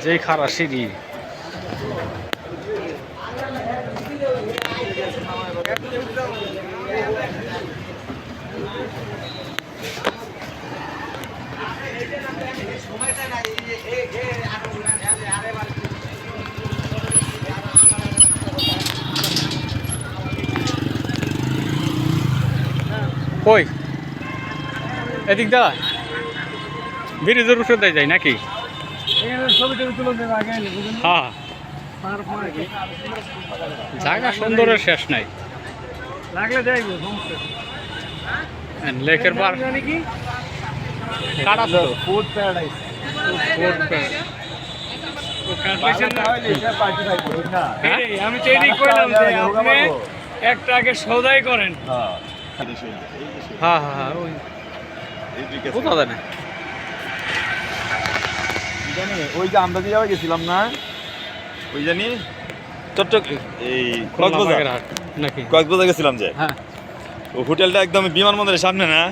যেই খারা সিঁড়ি। কই এদিক দা ব্রিজের উপরে দিয়ে যায় নাকি? হ্যাঁ, জায়গা সুন্দরের শেষ নাই। লেকের পার কাটা তো ফুড প্যারাডাইস। আমি তো এদিক কইলাম যে আপনি একটা আগে সদাই করেন। হ্যাঁ হ্যাঁ হ্যাঁ, ওই কোথাও জানে ওই যে আমরা যে জায়গায় গেছিলাম না, ওই জানি এই কক্সবাজার নাকি কক্সবাজার গেছিলাম যে, হ্যাঁ হোটেলটা একদম বিমানবন্দরের সামনে না।